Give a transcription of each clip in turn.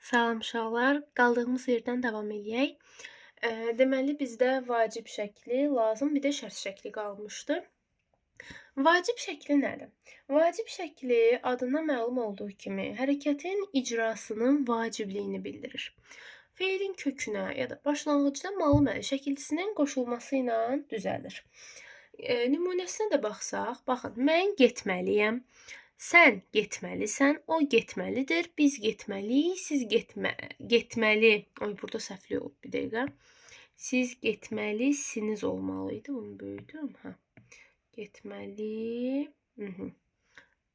Salam uşaqlar, qaldığımız yerdən davam eləyək. Deməli bizdə vacib şəkli lazım, bir də şərt şəkli qalmışdı. Vacib şəkli nədir? Vacib şəkli adından məlum olduğu kimi hərəkətin icrasının vacibliyini bildirir. Feilin kökünə ya da başlanğıcda malı şəkilçisinin qoşulması ilə düzəlir. Nümunəsinə də baxsaq, baxın, mən getməliyəm. Sən getməlisən, o getməlidir, biz getməliyik, siz getməli. Oy, burada səhvli olub bir dəqiqə. Siz getməlisiniz olmalıydı. Bunu böyüdüm. Getməli.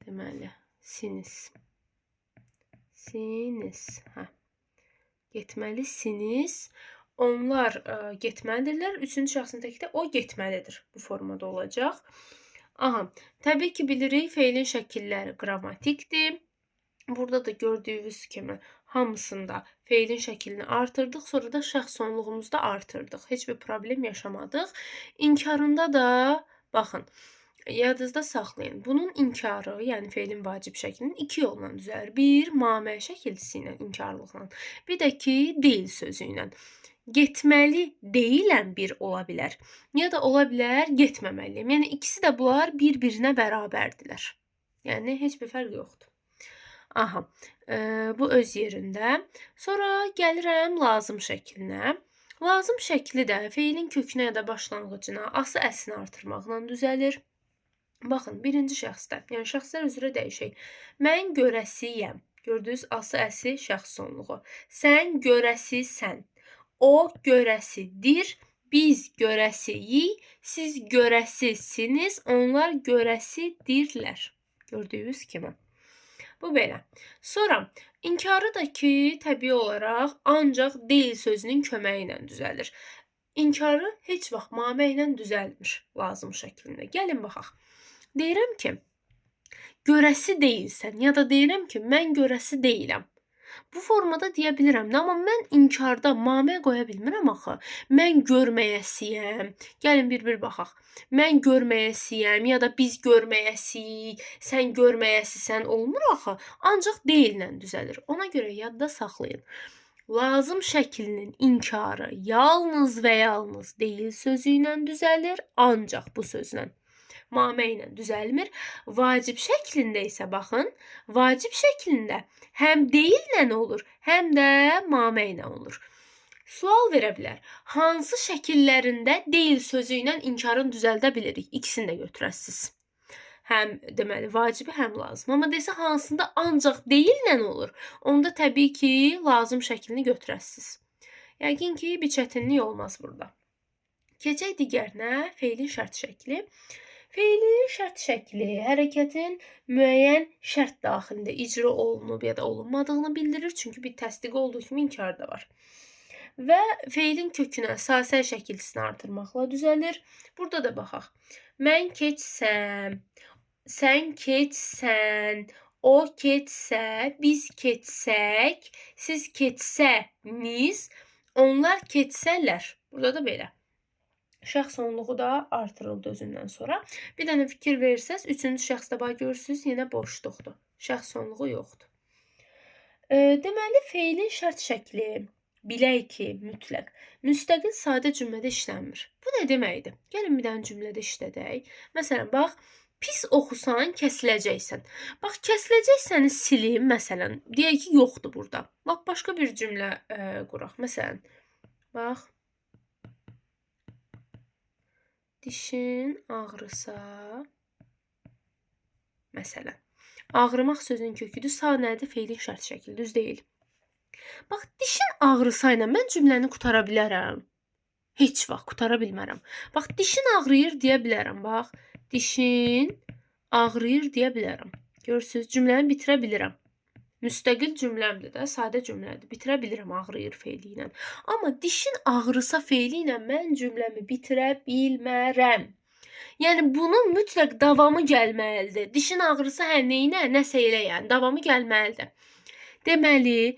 Deməli, siniz. Siniz. Getməlisiniz. Onlar getməlidirlər. Üçüncü şəxsin təkdə o getməlidir. Bu formada olacaq. Təbii ki, bilirik, feilin şəkilləri qrammatikdir. Burada da gördüyünüz kimi hamısında feilin şəklini artırdıq, sonra da şəxs sonluğumuzu da artırdıq. Heç bir problem yaşamadıq. İnkarında da, baxın, yadınızda saxlayın. Bunun inkarı, yəni feilin vacib şəklinin iki yolla düzəlir. Bir, mamə şəkilçisi ilə inkarlıqla. Bir də ki, deyil sözü ilə. Getməli deyilən bir ola bilər. Ya da ola bilər getməməliyəm. Yəni ikisi də bunlar bir-birinə bərabərdirlər. Yəni heç bir fərq yoxdur. Bu öz yerində. Sonra gəlirəm lazım şəklinə. Lazım şəkli də feilin kökünə ya da başlanğıcına ası əsini artırmaqla düzəlir. Baxın, birinci şəxsdə, yəni şəxslər üzrə dəyişək. Mən görəsiyəm. Gördünüz, ası əsi şəxs sonluğu. Sən görəsisən. O görəsidir, biz görəsiyik, siz görəsisiniz, onlar görəsidirlər. Gördüyünüz kimi. Bu belə. Sonra, inkarı da ki, təbii olaraq ancaq deyil sözünün köməyi ilə düzəlir. İnkarı heç vaxt mamə ilə düzəlmir lazım şəklində. Gəlin baxaq. Deyirəm ki, görəsi deyilsən ya da deyirəm ki, mən görəsi deyiləm. Bu formada deyə bilirəm, amma mən inkarda mamə qoya bilmirəm axı. Mən görməyəsiyəm. Gəlin bir-bir baxaq. Mən görməyəsiyəm ya da biz görməyəsiyik, sən görməyəsisən olmur axı. Ancaq deyillə düzəlir. Ona görə yadda saxlayın. Lazım şəklinin inkarı yalnız və yalnız deyil sözü ilə düzəlir, ancaq bu sözlə. Mamə ilə düzəlmir. Vacib şəklində isə baxın, vacib şəklində həm deyillə olur, həm də mamə ilə olur. Sual verə bilər. Hansı şəkillərində deyil sözü ilə inkarın düzəldə bilirik? İkisini də götürəsiniz. Həm deməli vacibi, həm lazım. Amma desə hansında ancaq deyillə olur, onda təbii ki, lazım şəklini götürəsiniz. Yəqin ki, bir çətinlik olmaz burada. Keçək digərinə, feilin şərt şəkli. Feilin şərt şəkli hərəkətin müəyyən şərt daxilində icra olunub ya da olunmadığını bildirir. Çünki bir təsdiq olduğu kimi inkar da var. Və feilin kökünə sasəl şəkilçisini artırmaqla düzəlir. Burada da baxaq. Mən keçsəm, sən keçsən, o keçsə, biz keçsək, siz keçsəniz, onlar keçsələr. Burada da belə. Şəxs sonluğu da artırıldı özündən sonra. Bir dənə fikir verirsəz, üçüncü şəxsdə bax görürsünüz, yenə boşluqdur. Şəxs sonluğu yoxdur. Deməli, feilin şərt şəkli, bilək ki, mütləq, müstəqil sadə cümlədə işlənmir. Bu nə deməkdir? Gəlin bir dənə cümlədə işlədək. Məsələn, bax, pis oxusan, kəsiləcəksən. Bax, kəsiləcəksəni silim, məsələn, deyək ki, yoxdur burada. Bax, başqa bir cümlə quraq. Məsələn, bax, dişin ağrısa, məsələn, ağrımaq sözünün köküdür, sağ nədir? Feilin şərt şəkli, düz deyil. Bax, dişin ağrısa ilə mən cümləni qutara bilərəm. Heç vaxt qutara bilmərəm. Bax, dişin ağrıyır deyə bilərəm. Bax, dişin ağrıyır deyə bilərəm. Görürsünüz, cümləni bitirə bilirəm. Müstəqil cümləmdir də, sadə cümlədir. Bitirə bilirəm ağrıyır feili ilə. Amma dişin ağrısa feili ilə mən cümləmi bitirə bilmərəm. Yəni, bunun mütləq davamı gəlməlidir. Dişin ağrısa nəyə, nəsə elə, yəni, davamı gəlməlidir. Deməli,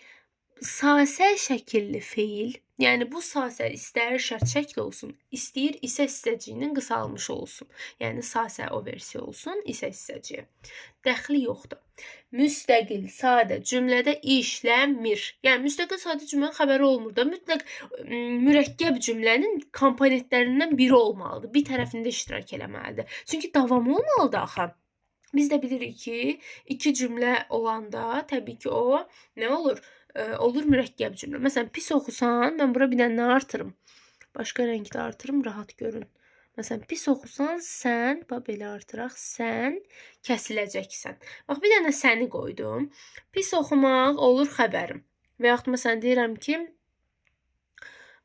sasəl şəkilli feil Yəni bu sasə istər şərt şəkli olsun, istəyir isə hissəciyinin qısalmış olsun. Yəni sasə o versiya olsun, isə hissəciyə. Dəxli yoxdur. Müstəqil sadə cümlədə işləmir. Yəni müstəqil sadə cümlənin xəbəri olmur da. Mütləq mürəkkəb cümlənin komponentlərindən biri olmalıdır. Bir tərəfində iştirak eləməlidir. Çünki davamı olmalıdır axı. Biz də bilirik ki, iki cümlə olanda təbii ki o nə olur? Olur mürəkkəb cümlə. Məsələn, pis oxusan, mən bura bir dənə nə artırım? Başqa rəngdə artırım, rahat görün. Məsələn, pis oxusan, sən, bax belə artıraq, sən kəsiləcəksən. Bax, bir dənə səni qoydum. Pis oxumaq olur xəbərim. Və yaxud məsələn deyirəm ki,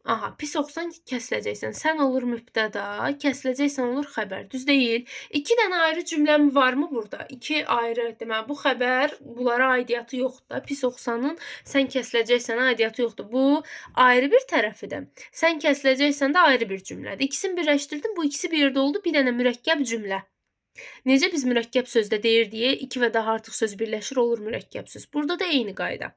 aha, pis oxusan kəsiləcəksən. Sən olur mübtəda, kəsiləcəksən olur xəbər. Düz deyil? 2 dənə ayrı cümləm varmı burada? 2 ayrı, deməli bu xəbər bunlara aidiyyatı yoxdur da. Pis oxusanın sən kəsiləcəksən aidiyyatı yoxdur. Bu ayrı bir tərəfidir. Sən kəsiləcəksən də ayrı bir cümlədir. İkisini birləşdirdim. Bu ikisi bir yerdə oldu. Bir dənə mürəkkəb cümlə. Necə biz mürəkkəb sözdə deyir deyə 2 və daha artıq söz birləşir olur mürəkkəb söz. Burada da eyni qayda.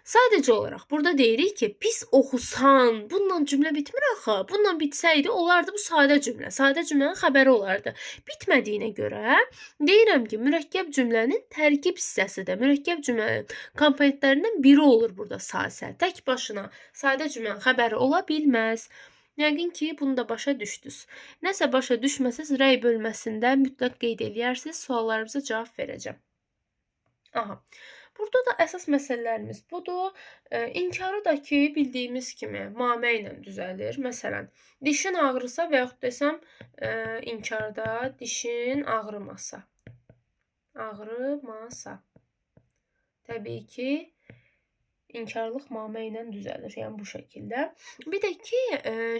Sadəcə olaraq burada deyirik ki, pis oxusan. Bununla cümlə bitmir axı. Bununla bitsəydi olardı bu sadə cümlə. Sadə cümlənin xəbəri olardı. Bitmədiyinə görə deyirəm ki, mürəkkəb cümlənin tərkib hissəsidir. Mürəkkəb cümlənin komponentlərindən biri olur burada sasə. Tək başına sadə cümlənin xəbəri ola bilməz. Yəqin ki, bunu da başa düşdünüz. Nəsə başa düşməsəz, rəy bölməsində mütləq qeyd eləyərsiniz, suallarınıza cavab verəcəm. Aha. Burada da əsas məsələlərimiz budur. İnkarı da ki, bildiyimiz kimi mamə ilə düzəlir. Məsələn, dişin ağrısa və yaxud desəm inkarda dişin ağrımasa. Ağrımasa. Təbii ki, inkarlıq mamə ilə düzəlir. Yəni bu şəkildə. Bir də ki,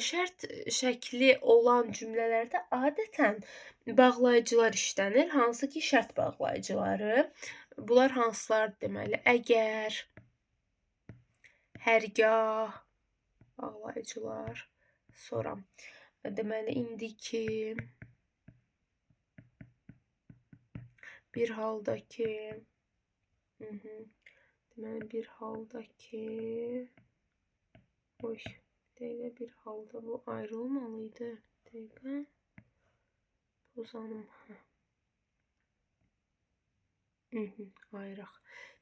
şərt şəkli olan cümlələrdə adətən bağlayıcılar işlənir. Hansı ki, şərt bağlayıcıları. Bunlar hansılar deməli? Əgər, hərgah bağlayıcılar, sonra deməli indiki, bir halda ki, deməli bir halda ki, dəqiqə bir halda bu ayrılmalıydı. Dəqiqə, pozanım. Ayıraq.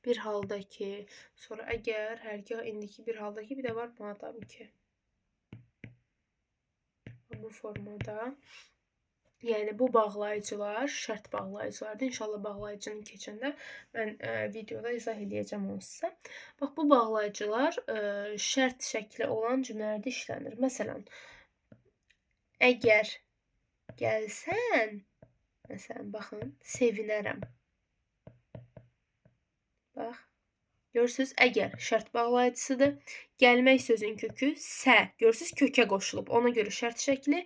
Bir halda ki, sonra əgər, hərgah, indiki, bir halda ki, bir də var madam ki. Bu formada. Yəni bu bağlayıcılar, şərt bağlayıcılardır. İnşallah bağlayıcını keçəndə mən videoda izah edəcəm onu sizə. Bax bu bağlayıcılar şərt şəkli olan cümlələrdə işlənir. Məsələn, əgər gəlsən, məsələn, baxın, sevinərəm. Bax, görürsünüz, əgər şərt bağlayıcısıdır. Gəlmək sözün kökü sə. Görürsünüz, kökə qoşulub. Ona görə şərt şəkli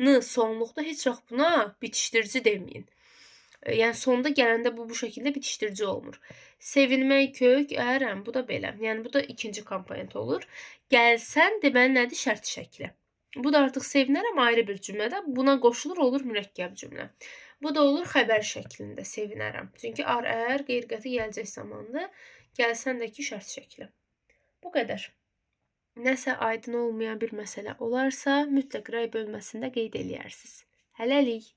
n sonluqda heç vaxt buna bitişdirici deməyin. Yəni sonda gələndə bu şəkildə bitişdirici olmur. Sevinmək kök, ərəm, bu da belə. Yəni bu da ikinci komponent olur. Gəlsən deməli nədir? Şərt şəkli. Bu da artıq sevinərəm ayrı bir cümlədə. Buna qoşulur olur mürəkkəb cümlə. Bu da olur xəbər şəklində sevinərəm. Çünki ar-ər qeyri-qəti gələcək zamanlı. Gəlsəndəki şərt şəkli. Bu qədər. Nəsə aydın olmayan bir məsələ olarsa, mütləq rəy bölməsində qeyd eləyərsiniz. Hələlik.